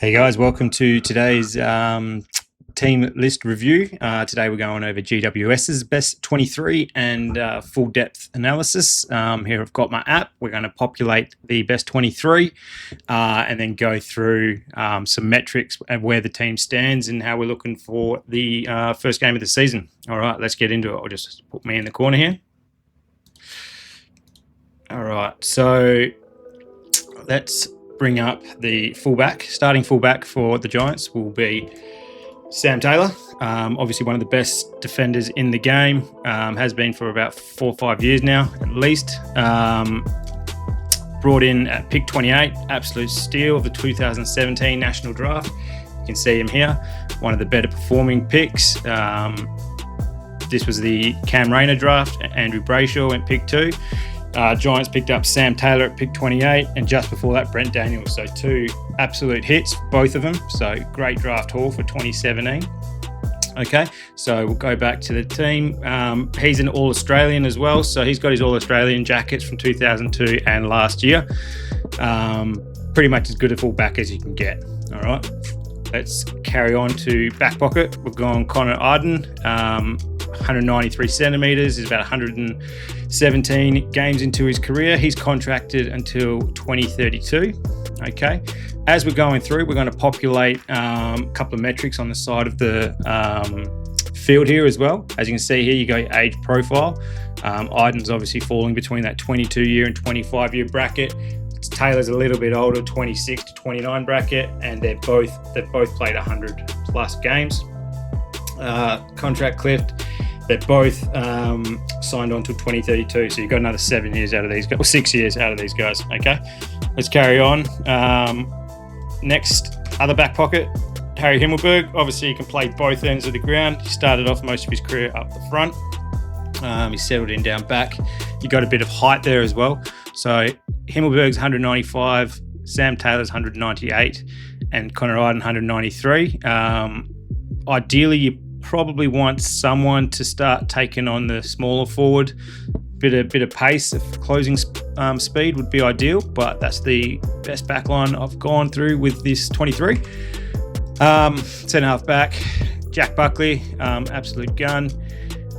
Hey guys, welcome to today's team list review. Today we're going over GWS's best 23 and full depth analysis. Here I've got my app. We're going to populate the best 23 and then go through some metrics and where the team stands and how we're looking for the first game of the season. All right, let's get into it. I'll just put me in the corner here. All right, so let's bring up the fullback. Starting fullback for the Giants will be Sam Taylor. Obviously one of the best defenders in the game. Has been for about 4 or 5 years now, at least. Brought in at pick 28, absolute steal of the 2017 National Draft. You can see him here, one of the better performing picks. This was the Cam Rayner draft. Andrew Brayshaw went pick 2. Giants picked up Sam Taylor at pick 28, and just before that, Brent Daniels. So 2 absolute hits, both of them. So great draft haul for 2017. Okay, so we'll go back to the team. He's an All-Australian as well. So he's got his All-Australian jackets from 2002 and last year. Pretty much as good a fullback as you can get. All right, let's carry on to back pocket. We've gone Connor Arden. 193 centimetres, is about 117 games into his career. He's contracted until 2032. Okay, as we're going through, we're going to populate a couple of metrics on the side of the field here as well. As you can see here, you go age profile. Arden's obviously falling between that 22-year and 25-year bracket. Taylor's a little bit older, 26 to 29 bracket, and they've both played 100 plus games. Contract cliffed. They're both signed on till 2032, so you've got another 7 years out of these guys, or 6 years out of these guys. Okay, let's carry on. Next, other back pocket, Harry Himmelberg. Obviously, he can play both ends of the ground. He started off most of his career up the front. He settled in down back. You got a bit of height there as well. So Himmelberg's 195, Sam Taylor's 198, and Connor Arden 193. Ideally, you probably want someone to start taking on the smaller forward. Bit of pace, closing speed would be ideal, but that's the best backline I've gone through with this 23. Centre half back, Jack Buckley, absolute gun.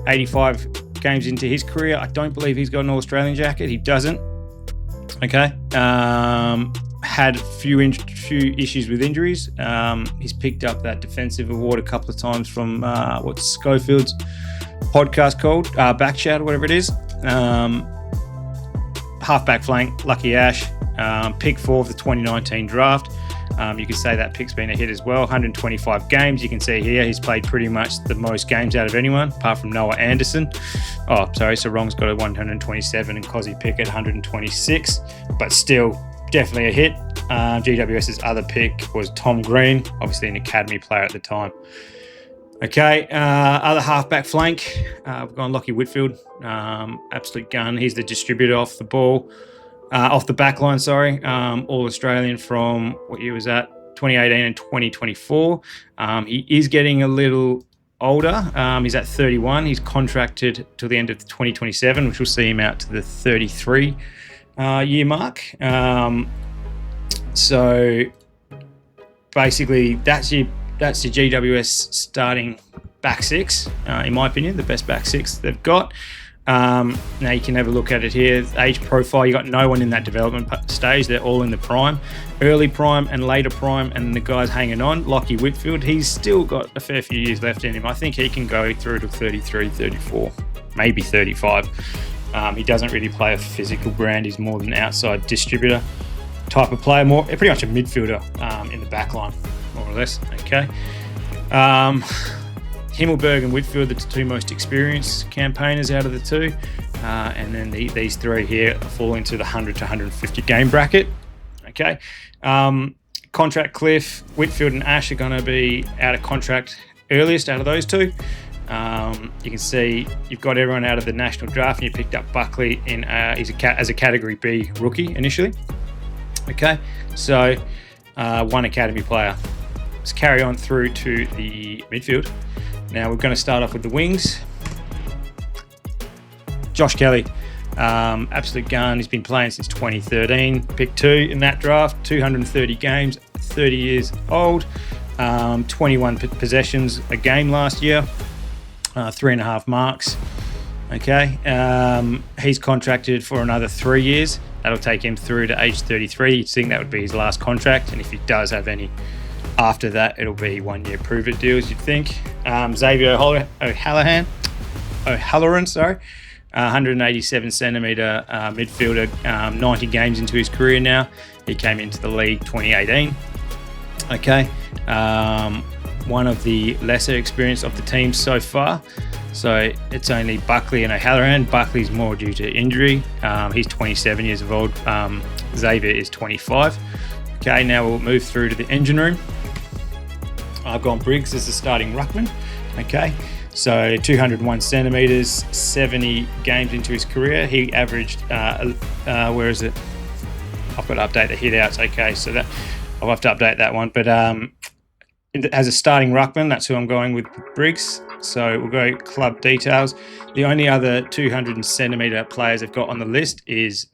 85 games into his career. I don't believe he's got an All-Australian jacket. He doesn't. Okay. Had a few issues with injuries. He's picked up that defensive award a couple of times from what's Schofield's podcast called, Back Chat or whatever it is. Halfback flank, Lucky Ash, pick 4 of the 2019 draft. You could say that pick's been a hit as well. 125 games. You can see here he's played pretty much the most games out of anyone, apart from Noah Anderson. Oh, sorry, so Wrong's got a 127 and Cozzy Pickett 126, but still definitely a hit. GWS's other pick was Tom Green, obviously an academy player at the time. Okay, other halfback flank, we've gone Lockie Whitfield, absolute gun. He's the distributor off the ball, off the back line, sorry. All-Australian from, what year was that? 2018 and 2024. He is getting a little older. He's at 31. He's contracted till the end of 2027, which will see him out to the 33 year mark. So basically that's your GWS starting back six, in my opinion, the best back six they've got. Now you can have a look at it here. Age profile, you got no one in that development stage. They're all in the prime, early prime and later prime, and the guy's hanging on. Lockie Whitfield, he's still got a fair few years left in him. I think he can go through to 33, 34, maybe 35. He doesn't really play a physical brand. He's more than an outside distributor type of player, more pretty much a midfielder in the back line, more or less. Okay. Himmelberg and Whitfield are the 2 most experienced campaigners out of the 2. And then these 3 here fall into the 100 to 150 game bracket. Okay. Contract cliff, Whitfield and Ash are going to be out of contract earliest out of those 2. You can see you've got everyone out of the national draft, and you picked up Buckley in as a Category B rookie initially. Okay, so 1 academy player. Let's carry on through to the midfield. Now we're going to start off with the wings. Josh Kelly, absolute gun. He's been playing since 2013. Pick 2 in that draft, 230 games, 30 years old, 21 possessions a game last year, 3.5 marks. Okay, he's contracted for another 3 years. That'll take him through to age 33. You'd think that would be his last contract, and if he does have any after that, it'll be 1 year prove-it deals, you'd think. Xavier O'Halloran, 187 centimetre midfielder, 90 games into his career now. He came into the league 2018. Okay, one of the lesser experienced of the teams so far. So it's only Buckley and O'Halloran. Buckley's more due to injury. He's 27 years old. Xavier is 25. Okay, now we'll move through to the engine room. I've gone Briggs as the starting ruckman. Okay, so 201 centimetres, 70 games into his career. He averaged, where is it? I've got to update the hit outs. Okay, so that I'll have to update that one. But as a starting ruckman, that's who I'm going with Briggs. So we'll go club details. The only other 200 centimetre players I've got on the list is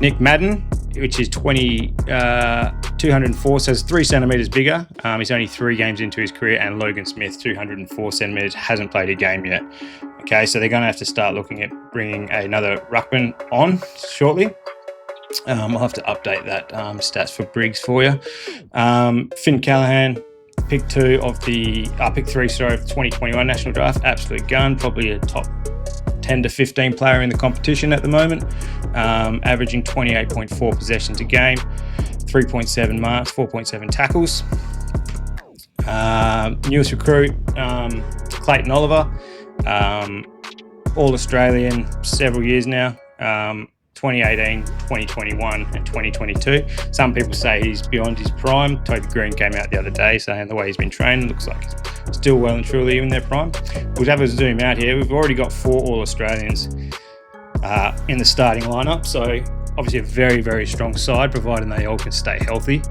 Nick Madden, which is 204, so it's 3 centimetres bigger. He's only 3 games into his career, and Logan Smith, 204 centimetres, hasn't played a game yet. Okay, so they're going to have to start looking at bringing another ruckman on shortly. I'll have to update that stats for Briggs for you. Finn Callahan, pick 3 of the 2021 national draft, absolute gun, probably a top 10 to 15 player in the competition at the moment, averaging 28.4 possessions a game, 3.7 marks, 4.7 tackles. Newest recruit, Clayton Oliver, All-Australian several years now, 2018, 2021 and 2022. Some people say he's beyond his prime. Toby Green came out the other day saying the way he's been trained looks like he's still well and truly in their prime. We'll have a zoom out here. We've already got 4 All-Australians in the starting lineup, so obviously a very, very strong side, providing they all can stay healthy.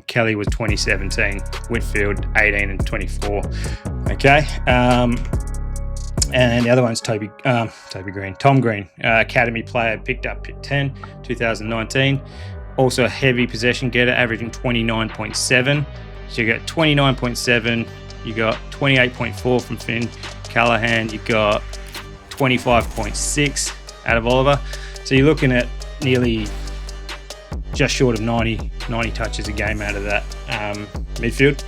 Kelly was 2017, Whitfield 18 and 24. Okay. And the other one's Tom Green, academy player, picked up pick 10, 2019. Also a heavy possession getter, averaging 29.7. So you got 29.7, you got 28.4 from Finn Callahan, you got 25.6 out of Oliver. So you're looking at nearly just short of 90 touches a game out of that midfield.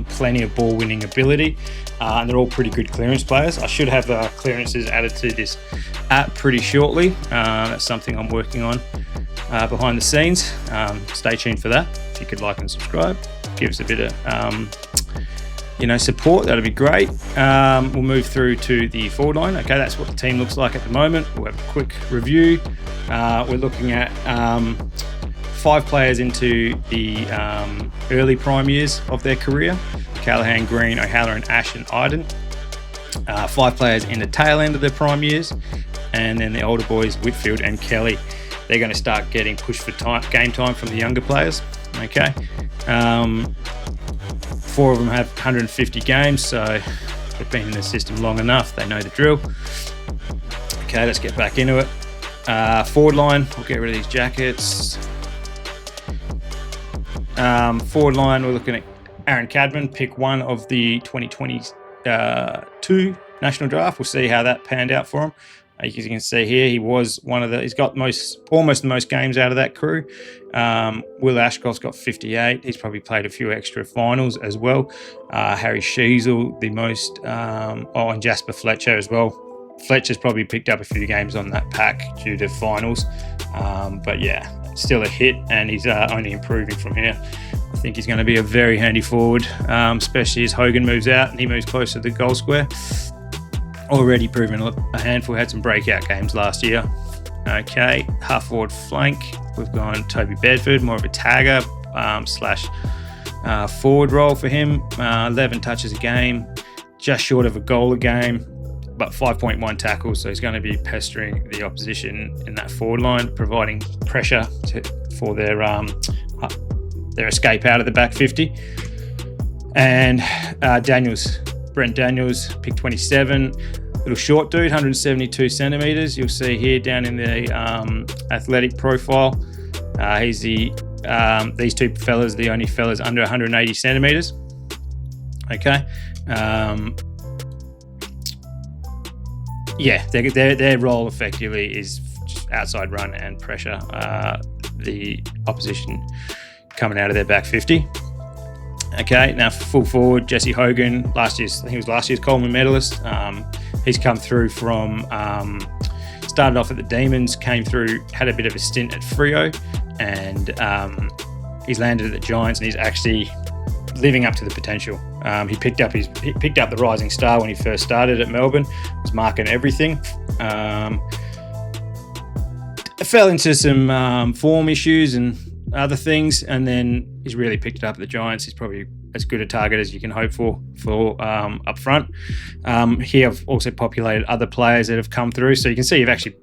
Plenty of ball winning ability, and they're all pretty good clearance players. I should have clearances added to this app pretty shortly. That's something I'm working on behind the scenes. Stay tuned for that. If you could like and subscribe, give us a bit of support, that'd be great. We'll move through to the forward line. Okay, that's what the team looks like at the moment. We'll have a quick review. We're looking at 5 players into the early prime years of their career: Callahan, Green, O'Halloran, Ash and Iden. 5 players in the tail end of their prime years, and then the older boys, Whitfield and Kelly. They're going to start getting pushed for game time from the younger players. Okay, 4 of them have 150 games, so they've been in the system long enough. They know the drill. Okay, let's get back into it. Forward line, we'll get rid of these jackets. Forward line, we're looking at Aaron Cadman, pick 1 of the 2022 national draft. We'll see how that panned out for him. As you can see here, he's got almost the most games out of that crew. Will Ashcroft's got 58. He's probably played a few extra finals as well. Harry Sheasel, the most, and Jasper Fletcher as well. Fletcher's probably picked up a few games on that pack due to finals. But yeah, still a hit, and he's only improving from here. I think he's going to be a very handy forward, especially as Hogan moves out and he moves closer to the goal square. Already proven a handful, had some breakout games last year. Okay, half forward flank, we've gone Toby Bedford, more of a tagger / forward role for him. 11 touches a game, just short of a goal a game, but 5.1 tackles, so he's going to be pestering the opposition in that forward line, providing pressure for their escape out of the back 50. And Brent Daniels, pick 27, little short dude, 172 centimetres. You'll see here down in the athletic profile, he's the these two fellas are the only fellas under 180 centimeters. Okay. Yeah, their role effectively is just outside run and pressure the opposition coming out of their back 50. Okay, now full forward, Jesse Hogan, I think he was last year's Coleman medalist. He's come through from, started off at the Demons, came through, had a bit of a stint at Freo, and he's landed at the Giants, and he's actually living up to the potential. He picked up the rising star when he first started at Melbourne, was marking everything. Fell into some form issues and other things, and then he's really picked it up at the Giants. He's probably as good a target as you can hope for up front. Here I've also populated other players that have come through, so you can see you've actually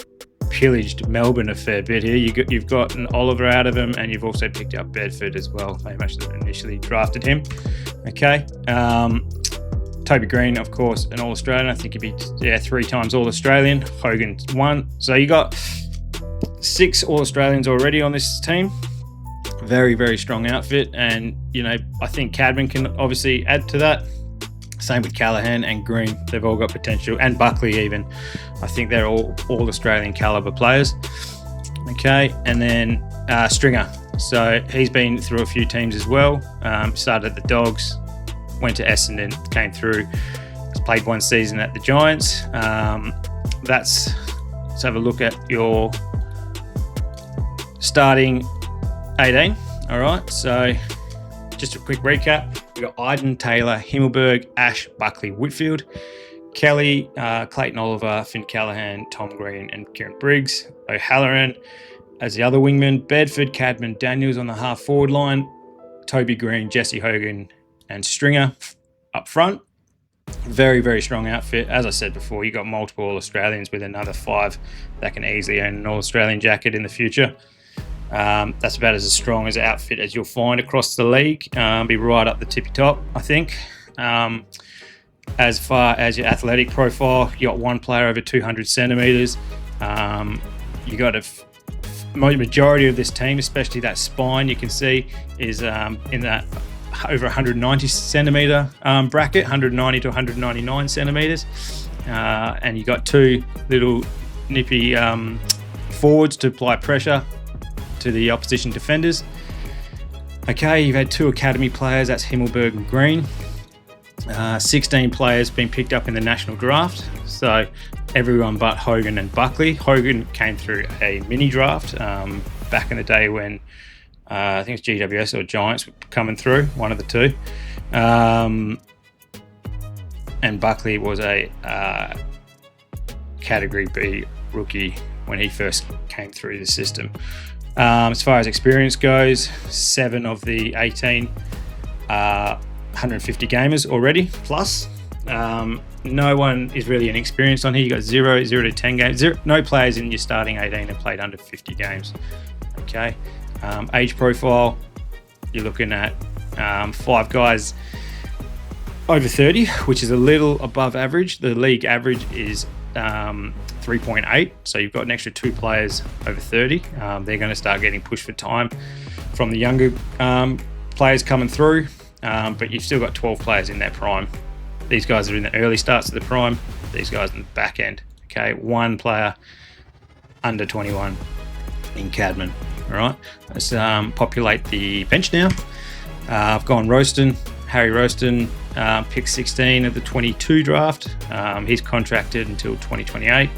pillaged Melbourne a fair bit here. You've got an Oliver out of him, and you've also picked up Bedford as well. They actually initially drafted him. Okay. Toby Green, of course, an All-Australian. I think he'd be 3 times All-Australian. Hogan's 1. So you got 6 All-Australians already on this team. Very, very strong outfit, and I think Cadman can obviously add to that. Same with Callaghan and Green. They've all got potential, and Buckley even. I think they're all Australian caliber players. Okay, and then Stringer. So he's been through a few teams as well. Started at the Dogs, went to Essendon, came through. He's played 1 season at the Giants. Let's have a look at your starting 18. All right, so just a quick recap. We've got Iden, Taylor, Himmelberg, Ash, Buckley, Whitfield, Kelly, Clayton Oliver, Finn Callaghan, Tom Green, and Kieran Briggs. O'Halloran as the other wingman. Bedford, Cadman, Daniels on the half forward line. Toby Green, Jesse Hogan, and Stringer up front. Very, very strong outfit. As I said before, you got multiple All-Australians with another 5 that can easily earn an All-Australian jacket in the future. That's about as strong as outfit as you'll find across the league. Be right up the tippy top, I think. As far as your athletic profile, you got 1 player over 200 centimeters. You got majority of this team, especially that spine, you can see is in that over 190 centimeter bracket, 190 to 199 centimeters, and you got 2 little nippy forwards to apply pressure to the opposition defenders. Okay, you've had 2 academy players, that's Himmelberg and Green. 16 players been picked up in the national draft, so everyone but Hogan and Buckley. Hogan came through a mini draft back in the day when I think it's GWS or Giants were coming through, one of the 2. And Buckley was a Category B rookie when he first came through the system. As far as experience goes, 7 of the 18 150 gamers already plus. No one is really inexperienced on here. You got 0 to 10 games. No players in your starting 18 have played under 50 games. Okay. Age profile, you're looking at 5 guys over 30, which is a little above average. The league average is 3.8, so you've got an extra 2 players over 30. They're going to start getting pushed for time from the younger players coming through, but you've still got 12 players in their prime. These guys are in the early starts of the prime, these guys in the back end. Okay, 1 player under 21 in Cadman. All right, let's populate the bench now. I've gone Roaston, Harry Roaston, pick 16 of the 22 draft. He's contracted until 2028.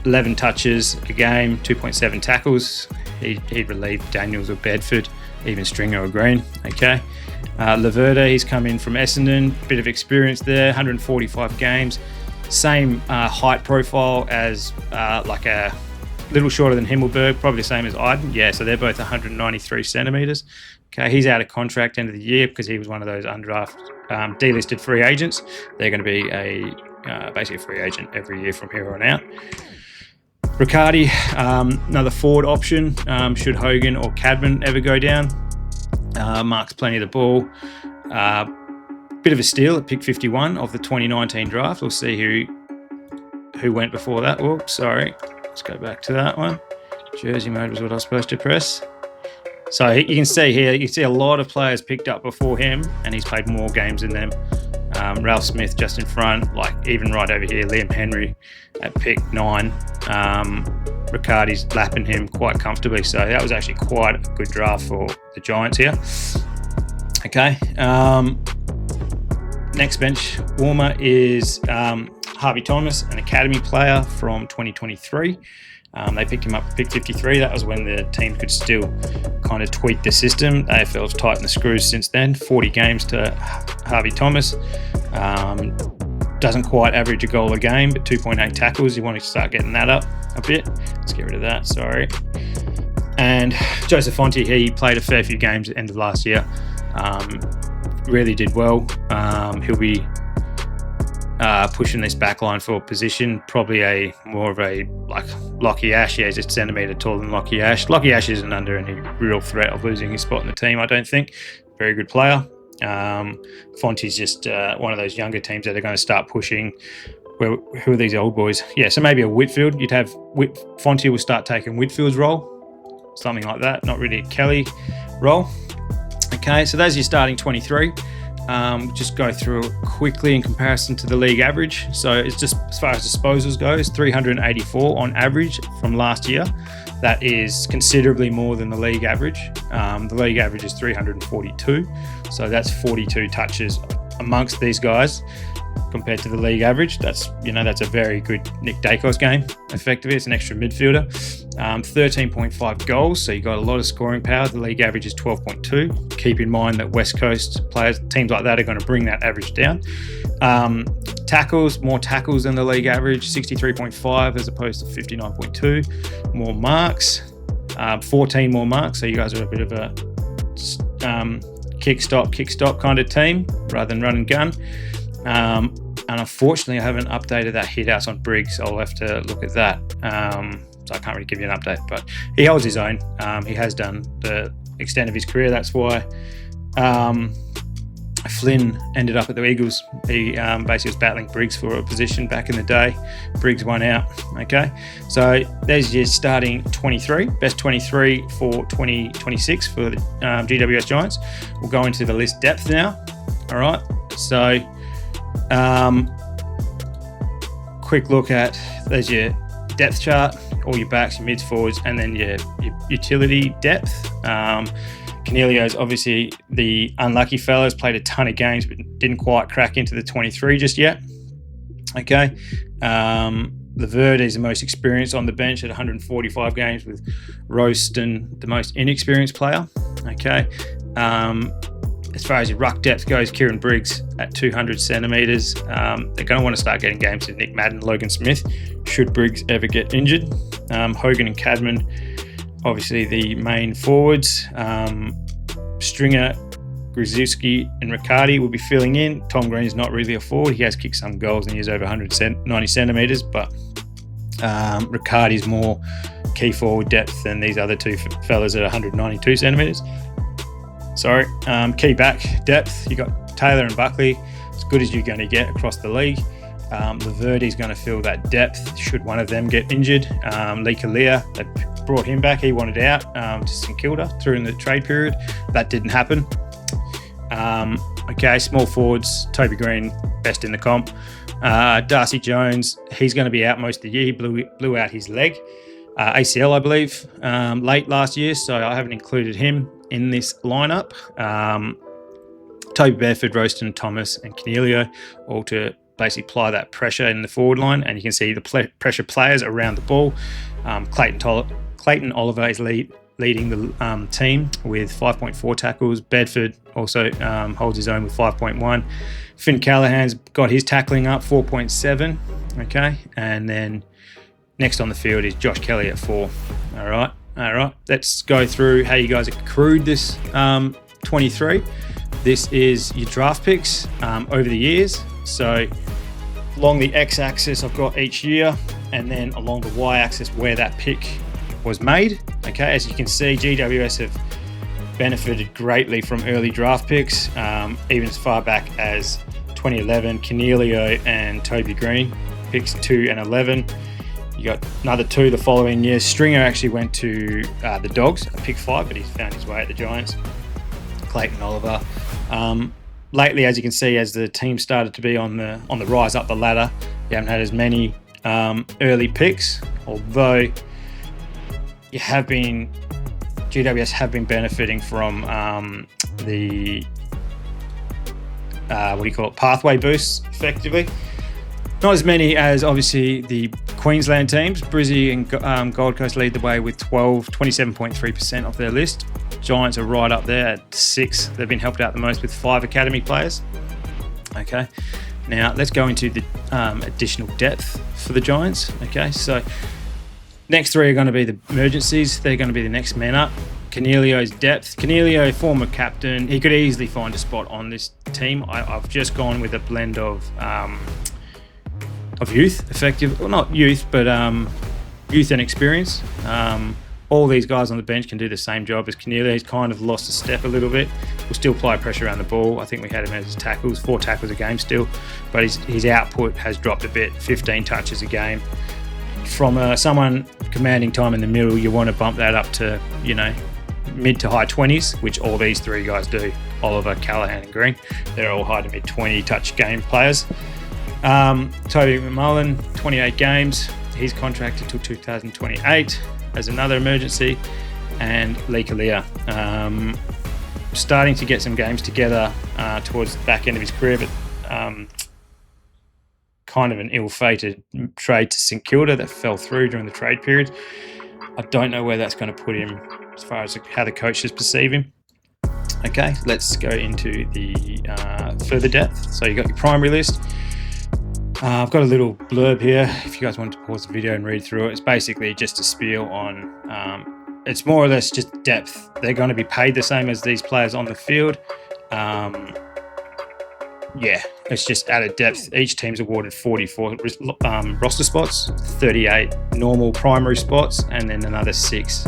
11 touches a game, 2.7 tackles. He'd relieve Daniels or Bedford, even Stringer or Green. Okay. Laverda, he's come in from Essendon, bit of experience there, 145 games. Same height profile as like a little shorter than Himmelberg, probably the same as Iden. Yeah, so they're both 193 centimetres. Okay, he's out of contract end of the year because he was one of those undraft delisted free agents. They're going to be basically a free agent every year from here on out. Riccardi, another forward option should Hogan or Cadman ever go down. Marks plenty of the ball. Bit of a steal at pick 51 of the 2019 draft. We'll see who went before that. Whoops, sorry. Let's go back to that one. Jersey mode was what I was supposed to press. So you can see here, you can see a lot of players picked up before him, and he's played more games than them. Ralph Smith just in front, like even right over here, Liam Henry at pick 9. Riccardi's lapping him quite comfortably. So that was actually quite a good draft for the Giants here. Okay. Next bench warmer is Harvey Thomas, an academy player from 2023. They picked him up at pick 53. That was when the team could still kind of tweak the system. AFL's tightened the screws since then. 40 games to Harvey Thomas. Doesn't quite average a goal a game, but 2.8 tackles. You want to start getting that up a bit. Let's get rid of that, sorry. And Joseph Fonte, he played a fair few games at the end of last year. Really did well. He'll be pushing this back line for position, probably more of a like Lockie Ash. Yeah, he's a centimetre taller than Lockie Ash. Lockie Ash isn't under any real threat of losing his spot in the team, I don't think. Very good player. Fonte's just one of those younger teams that are going to start pushing. Who are these old boys? Yeah, so maybe a Whitfield. You'd have Fonte will start taking Whitfield's role, something like that. Not really a Kelly role. Okay, so there's your starting 23. Just go through it quickly in comparison to the league average. So it's just as far as disposals goes, 384 on average from last year. That is considerably more than the league average. The league average is 342. So that's 42 touches amongst these guys compared to the league average. That's a very good Nick Dacos game. Effectively, it's an extra midfielder. 13.5 goals, so you got a lot of scoring power. The league average is 12.2. Keep in mind that West Coast players, teams like that, are going to bring that average down. Tackles, more tackles than the league average, 63.5 as opposed to 59.2. More marks, 14 more marks. So you guys are a bit of a kick stop kind of team rather than run and gun. And unfortunately, I haven't updated that hit outs on Briggs. I'll have to look at that. So I can't really give you an update, but he holds his own. He has done the extent of his career. That's why Flynn ended up at the Eagles. He basically was battling Briggs for a position back in the day. Briggs won out. Okay, so there's your starting 23, best 23 for 2026 for the GWS Giants. We'll go into the list depth now. All right, so quick look at, there's your depth chart, all your backs, your mids, forwards, and then your utility depth. Canelio's obviously the unlucky fellow, has played a ton of games but didn't quite crack into the 23 just yet. Okay. Laverde is the most experienced on the bench at 145 games, with Roaston the most inexperienced player. Okay. As far as your ruck depth goes, Kieran Briggs at 200 centimetres. They're going to want to start getting games to Nick Madden, Logan Smith, should Briggs ever get injured. Hogan and Cadman, obviously the main forwards. Stringer, Grzycki and Riccardi will be filling in. Tom Green's not really a forward. He has kicked some goals and he is over 190 centimetres, but Riccardi's more key forward depth than these other two fellas at 192 centimetres. Sorry. Key back depth, you got Taylor and Buckley, as good as you're going to get across the league. Laverde's going to fill that depth should one of them get injured. Lee Kalia, they brought him back. He wanted out to St Kilda through in the trade period. That didn't happen. Okay, small forwards, Toby Green, best in the comp. Darcy Jones, he's going to be out most of the year. He blew out his leg. ACL, I believe, late last year, so I haven't included him in this lineup. Toby Bedford, Roaston, Thomas and Canelio, all to basically apply that pressure in the forward line, and you can see the pressure players around the ball. Clayton Oliver is leading the team with 5.4 tackles. Bedford also holds his own with 5.1. Finn Callahan's got his tackling up, 4.7. Okay, and then next on the field is Josh Kelly at 4. All right. Let's go through how you guys accrued this 23. This is your draft picks over the years. So along the x-axis, I've got each year, and then along the y-axis where that pick was made. Okay, as you can see, GWS have benefited greatly from early draft picks, even as far back as 2011. Canelio and Toby Green, picks 2 and 11. You got another 2 the following year. Stringer actually went to the Dogs, a pick 5, but he's found his way at the Giants. Clayton Oliver. Lately, as you can see, as the team started to be on the rise up the ladder, you haven't had as many early picks, although GWS have been benefiting from the pathway boosts, effectively. Not as many as obviously the Queensland teams. Brizzy and Gold Coast lead the way with 27.3% of their list. Giants are right up there at 6. They've been helped out the most with 5 academy players. Okay, now let's go into the additional depth for the Giants. Okay, so next 3 are going to be the emergencies. They're going to be the next men up. Canelio's depth. Canelio, former captain, he could easily find a spot on this team. I've just gone with a blend of youth, effective, well, not youth, but youth and experience. All these guys on the bench can do the same job as Canelio. He's kind of lost a step a little bit. We'll still apply pressure around the ball. I think we had him as his tackles, 4 tackles a game still, but his output has dropped a bit, 15 touches a game. From someone commanding time in the middle, you want to bump that up to, mid to high 20s, which all these 3 guys do. Oliver, Callahan and Green. They're all high to mid 20 touch game players. Toby McMullen, 28 games. He's contracted till 2028 as another emergency. And Lee Kalia, starting to get some games together towards the back end of his career, but kind of an ill-fated trade to St Kilda that fell through during the trade period. I don't know where that's going to put him as far as how the coaches perceive him. Okay, let's go into the further depth. So you got your primary list. I've got a little blurb here if you guys want to pause the video and read through it. It's basically just a spiel on, it's more or less just depth. They're going to be paid the same as these players on the field. It's just added depth. Each team's awarded 44 roster spots, 38 normal primary spots, and then another 6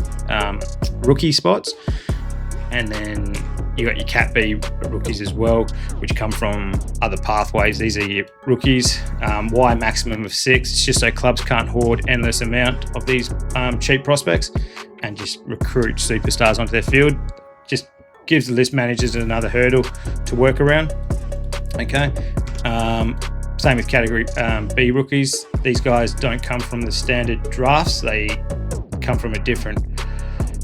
rookie spots. And then you got your Cat B rookies as well, which come from other pathways. These are your rookies. Why maximum of 6? It's just so clubs can't hoard endless amount of these cheap prospects and just recruit superstars onto their field. Just gives the list managers another hurdle to work around. Okay. Same with category B rookies. These guys don't come from the standard drafts. They come from a different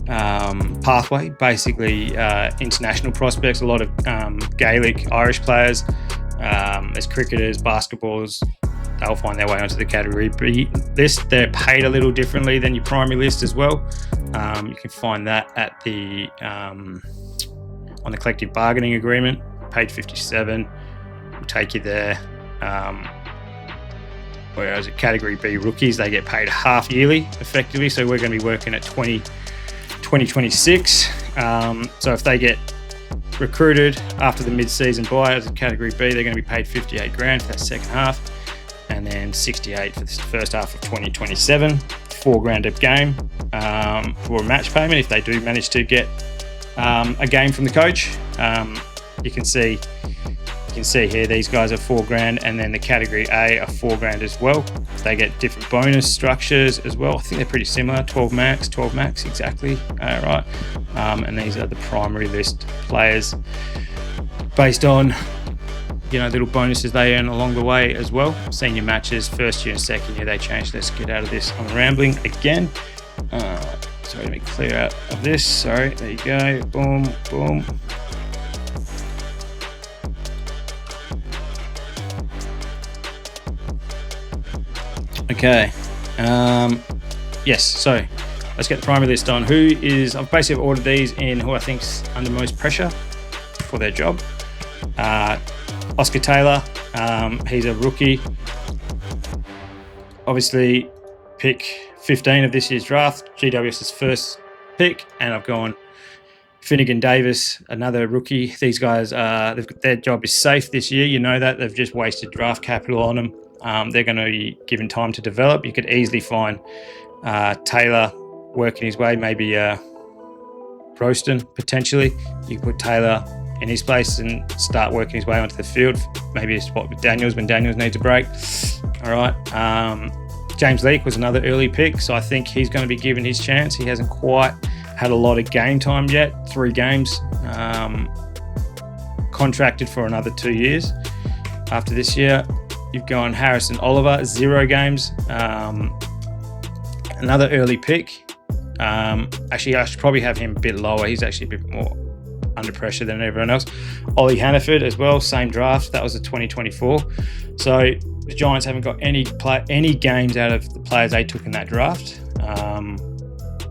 pathway, basically international prospects, a lot of Gaelic Irish players, as cricketers, basketballers. They'll find their way onto the category B list. They're paid a little differently than your primary list as well. You can find that at the on the collective bargaining agreement, page 57. Will take you there. Whereas at category B rookies, they get paid half yearly effectively. So we're going to be working at 2026. So if they get recruited after the mid-season buy as a category B, they're going to be paid 58 grand for that second half, and then 68 for the first half of 2027. 4 grand a game for a match payment if they do manage to get a game from the coach. You can see here these guys are 4 grand, and then the category A are 4 grand as well. They get different bonus structures as well. I think they're pretty similar. 12 max exactly. Right. And these are the primary list players based on little bonuses they earn along the way as well. Senior matches, first year and second year, they change. Let's get out of this. I'm rambling again. Sorry, let me clear out of this. Sorry, there you go. Boom, boom. Okay. Yes, so let's get the primary list on. I've basically ordered these in who I think's under most pressure for their job. Oscar Taylor, he's a rookie. Obviously, pick 15 of this year's draft, GWS's first pick, and I've gone Finnegan Davis, another rookie. These guys, their job is safe this year. You know that. They've just wasted draft capital on them. They're going to be given time to develop. You could easily find Taylor working his way, maybe Roston potentially. You could put Taylor in his place and start working his way onto the field. Maybe a spot with Daniels when Daniels needs a break. All right. James Leake was another early pick, so I think he's going to be given his chance. He hasn't quite had a lot of game time yet, 3 games, contracted for another 2 years after this year. You've gone Harrison Oliver, 0 games, another early pick. Actually, I should probably have him a bit lower. He's actually a bit more under pressure than everyone else. Ollie Hannaford as well, same draft. That was a 2024. So the Giants haven't got any games out of the players they took in that draft.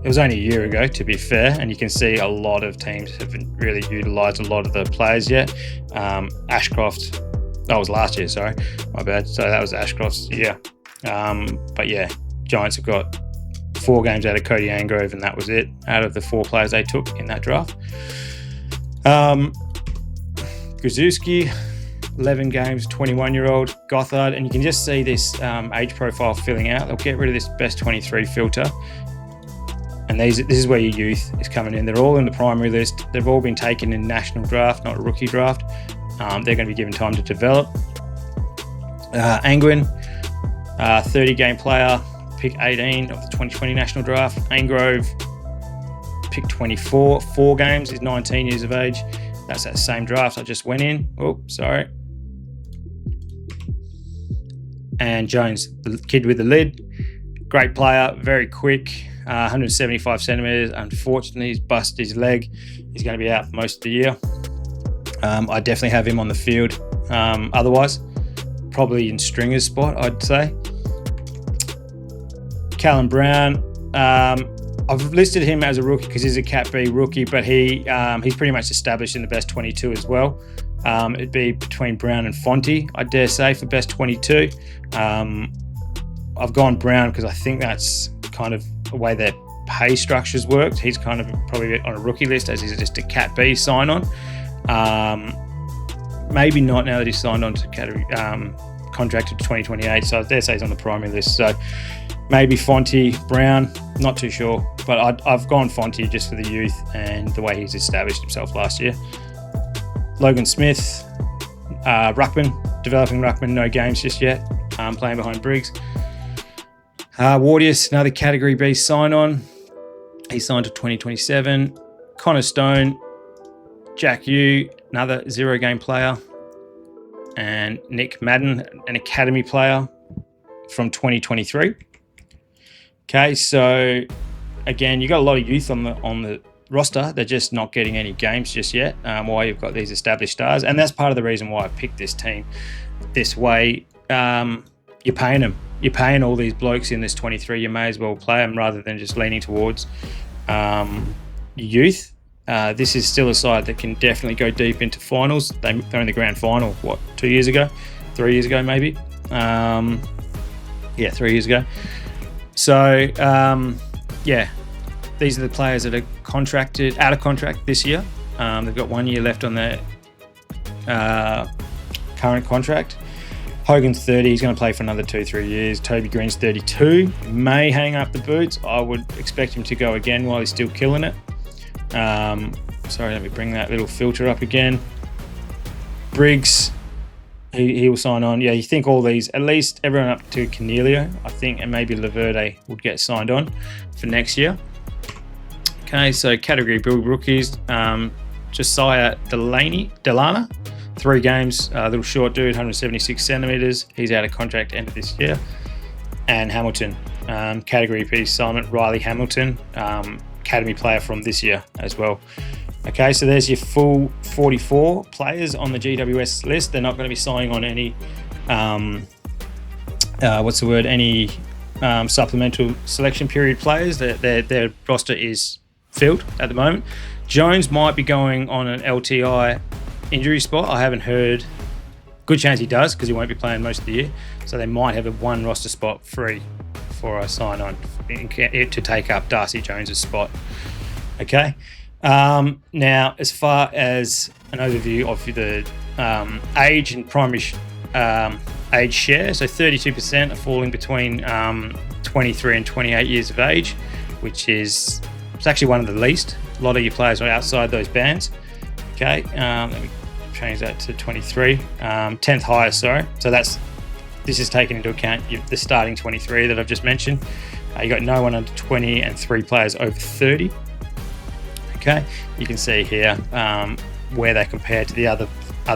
It was only a year ago, to be fair, and you can see a lot of teams haven't really utilised a lot of the players yet. Ashcroft, that was last year, sorry, my bad. So that was Ashcroft's year. But yeah, Giants have got 4 games out of Cody Angrove, and that was it out of the 4 players they took in that draft. Grzuski, 11 games, 21-year-old. Gothard, and you can just see this age profile filling out. They'll get rid of this best 23 filter, and this is where your youth is coming in. They're all in the primary list. They've all been taken in national draft, not a rookie draft. They're going to be given time to develop. Angwin, 30-game player, pick 18 of the 2020 national draft. Angrove, pick 24, 4 games, is 19 years of age. That's that same draft I just went in. Oh, sorry. And Jones, the kid with the lid, great player, very quick, 175 centimeters. Unfortunately, he's busted his leg. He's going to be out for most of the year. I definitely have him on the field. Otherwise, probably in Stringer's spot, I'd say. Callum Brown, I've listed him as a rookie because he's a Cat B rookie, but he's pretty much established in the best 22 as well. It'd be between Brown and Fonte, I dare say, for best 22. I've gone Brown because I think that's kind of the way their pay structures worked. He's kind of probably on a rookie list as he's just a Cat B sign-on. Maybe not now that he's signed on to category contracted to 2028, so I dare say he's on the primary list. So maybe Fonte, Brown, not too sure, but I've gone Fonte just for the youth and the way he's established himself last year. Logan Smith, Ruckman, developing Ruckman, no games just yet, playing behind Briggs. Wardius, another Category B sign-on. He signed to 2027. Connor Stone, Jack Yu, another 0-game player. And Nick Madden, an academy player from 2023. Okay, so again, you got a lot of youth on the roster. They're just not getting any games just yet. While you've got these established stars, and that's part of the reason why I picked this team this way. You're paying them. You're paying all these blokes in this 23. You may as well play them rather than just leaning towards youth. This is still a side that can definitely go deep into finals. They're in the grand final, 2 years ago? 3 years ago, maybe? 3 years ago. So, these are the players that are out of contract this year. They've got 1 year left on their current contract. Hogan's 30, he's going to play for another 2-3 years. Toby Green's 32, may hang up the boots. I would expect him to go again while he's still killing it. Sorry, let me bring that little filter up again. Briggs, he will sign on. Yeah, you think all these, at least everyone up to Cornelio, I think, and maybe Laverde would get signed on for next year. Okay, so Category B rookies, Josiah Delana, 3 games, little short dude, 176 centimeters. He's out of contract end of this year. And Hamilton, Category B Simon, Riley Hamilton, academy player from this year as well. Okay, so there's your full 44 players on the GWS list. They're not going to be signing on any, supplemental selection period players. Their roster is filled at the moment. Jones might be going on an LTI injury spot. I haven't heard. Good chance he does because he won't be playing most of the year. So they might have one roster spot free for a sign-on to take up Darcy Jones's spot. Okay. Now, as far as an overview of the age and primary age share, so 32% are falling between 23 and 28 years of age, which is it's actually one of the least. A lot of your players are outside those bands. Okay, let me change that to 23. 10th highest, sorry. So that's this is taking into account the starting 23 that I've just mentioned. You got no one under 20 and 3 players over 30. Okay, you can see here where they compare to the other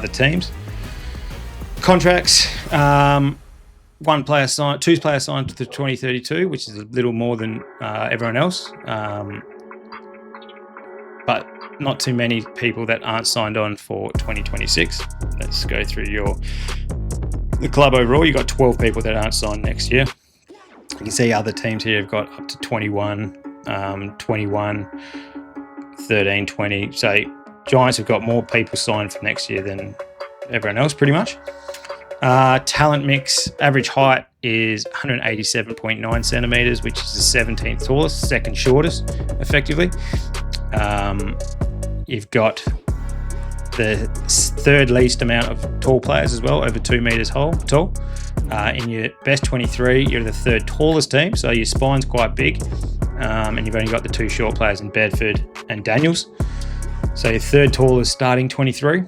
teams. Contracts, 2 players signed to the 2032, which is a little more than everyone else, but not too many people that aren't signed on for 2026. Let's go through the club overall. You got 12 people that aren't signed next year. You can see other teams here have got up to 21, 21, 13, 20. So Giants have got more people signed for next year than everyone else, pretty much. Talent mix, average height is 187.9 centimeters, which is the 17th tallest, second shortest, effectively. You've got the third least amount of tall players as well, over 2 meters tall. In your best 23, you're the third tallest team, so your spine's quite big, and you've only got the 2 short players in Bedford and Daniels. So your third tallest starting 23. You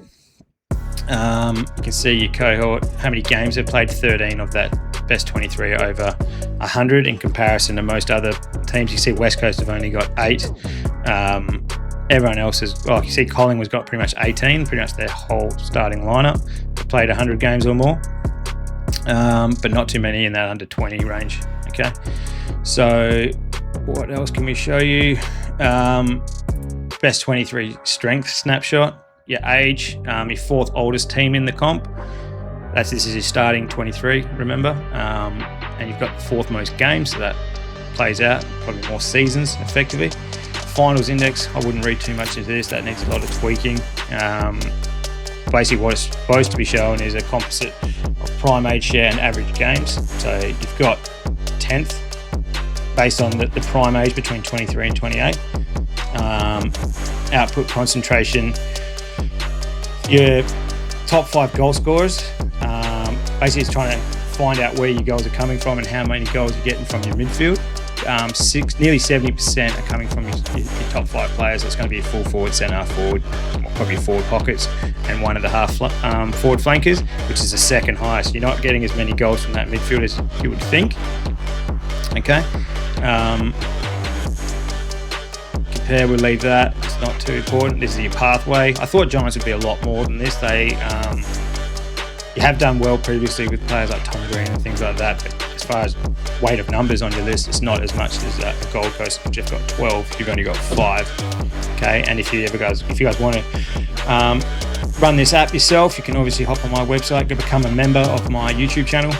can see your cohort, how many games they've played. 13 of that best 23 are over 100 in comparison to most other teams. You see West Coast have only got 8. Everyone else is, well, you see Collingwood's got pretty much 18, pretty much their whole starting lineup. They've played 100 games or more, but not too many in that under 20 range. Okay, so what else can we show you? Best 23 strength snapshot. Your age, your 4th oldest team in the comp. This is your starting 23, remember? And you've got the 4th most games, so that plays out, probably more seasons effectively. Finals index, I wouldn't read too much into this, that needs a lot of tweaking. Basically what it's supposed to be showing is a composite of prime age share and average games. So you've got 10th based on the prime age between 23 and 28. Output concentration, your top 5 goal scorers, basically it's trying to find out where your goals are coming from and how many goals you're getting from your midfield. Nearly 70% are coming from your top 5 players. It's going to be a full forward, centre half forward, probably forward pockets, and 1.5 forward flankers, which is the second highest. You're not getting as many goals from that midfield as you would think. Okay. Compare, we'll leave that. It's not too important. This is your pathway. I thought Giants would be a lot more than this. You have done well previously with players like Tom Green and things like that, but as far as weight of numbers on your list, it's not as much as Gold Coast, which have got 12. You've only got 5. Okay, and if you guys want to run this app yourself, you can obviously hop on my website, become a member of my YouTube channel,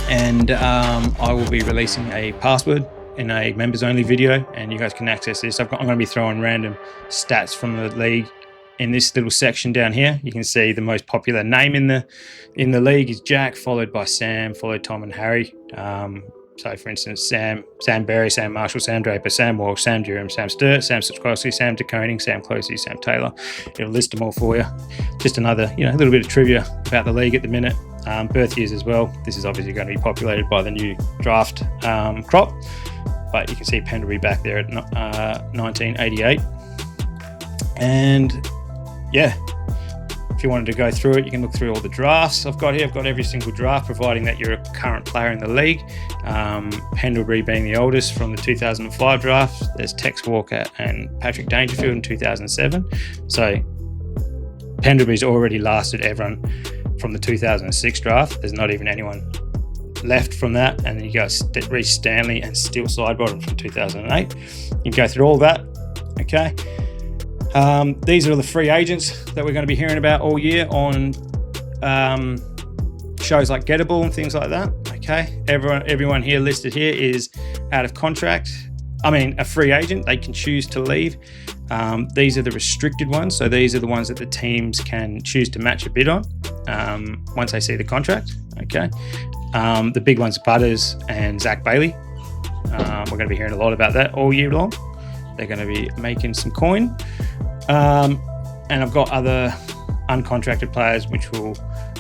and I will be releasing a password in a members only video, and you guys can access this. I'm going to be throwing random stats from the league in this little section down here. You can see the most popular name in the league is Jack, followed by Sam, followed Tom and Harry. So for instance, Sam Berry, Sam Marshall, Sam Draper, Sam Walsh, Sam Durham, Sam Sturt, Sam Sitchkowski, Sam DeConing, Sam Closey, Sam Taylor. It'll list them all for you. Just another, a little bit of trivia about the league at the minute. Birth years as well. This is obviously going to be populated by the new draft crop, but you can see Pendlebury back there at 1988. And yeah, if you wanted to go through it, you can look through all the drafts I've got here. I've got every single draft, providing that you're a current player in the league. Pendlebury being the oldest from the 2005 draft. There's Tex Walker and Patrick Dangerfield in 2007. So Pendlebury's already lasted everyone from the 2006 draft. There's not even anyone left from that. And then you got Reece Stanley and Steele Sidebottom from 2008. You can go through all that. Okay. These are the free agents that we're going to be hearing about all year on shows like Gettable and things like that. Okay, everyone here listed here is out of contract. A free agent. They can choose to leave. These are the restricted ones. So these are the ones that the teams can choose to match a bid on once they see the contract. Okay, the big ones are Butters and Zach Bailey. We're going to be hearing a lot about that all year long. They're going to be making some coin. And I've got other uncontracted players,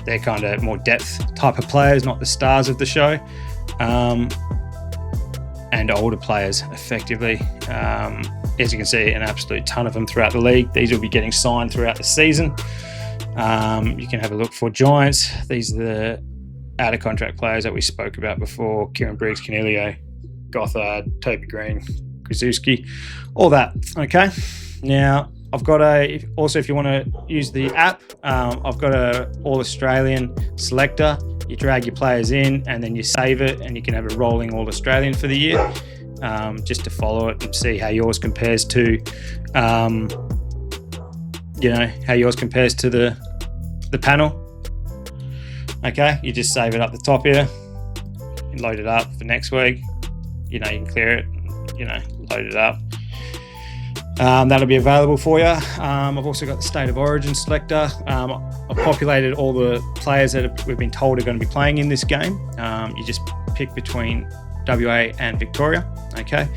they're kind of more depth type of players, not the stars of the show, and older players effectively. As you can see, an absolute ton of them throughout the league. These will be getting signed throughout the season. You can have a look for Giants. These are the out of contract players that we spoke about before: Kieran Briggs, Canelio, Gothard, Toby Green, Krzyzewski, all that. Okay. Now I've got also, if you want to use the app, I've got a All Australian selector. You drag your players in and then you save it, and you can have a rolling All Australian for the year, just to follow it and see how yours compares to, how yours compares to the panel. Okay, you just save it up the top here, you load it up for next week. You can clear it, load it up. That'll be available for you. I've also got the State of Origin selector. I've populated all the players that we've been told are going to be playing in this game. You just pick between WA and Victoria. Okay.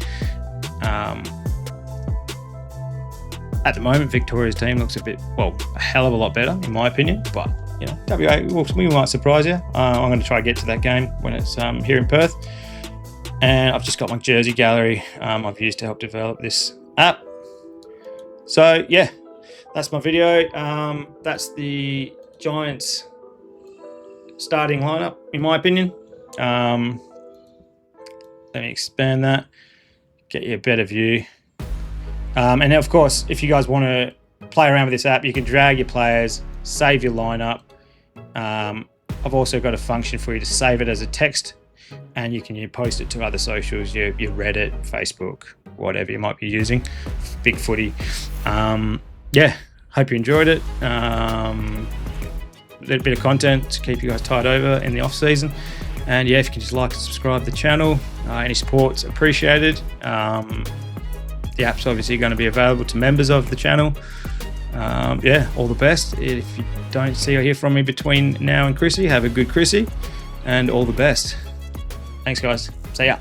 At the moment, Victoria's team looks a hell of a lot better, in my opinion. But WA, we might surprise you. I'm going to try to get to that game when it's here in Perth. And I've just got my jersey gallery I've used to help develop this app. So yeah, that's my video. That's the Giants starting lineup, in my opinion. Let me expand that, get you a better view. And of course, if you guys want to play around with this app, you can drag your players, save your lineup. I've also got a function for you to save it as a text, and you can post it to other socials, your Reddit, Facebook, whatever you might be using. Big footy. Yeah, hope you enjoyed it. A little bit of content to keep you guys tied over in the off season. And yeah, if you can just like and subscribe to the channel, any support's appreciated. The app's obviously going to be available to members of the channel. Yeah, all the best. If you don't see or hear from me between now and Chrissy, have a good Chrissy, and all the best. Thanks, guys. See ya.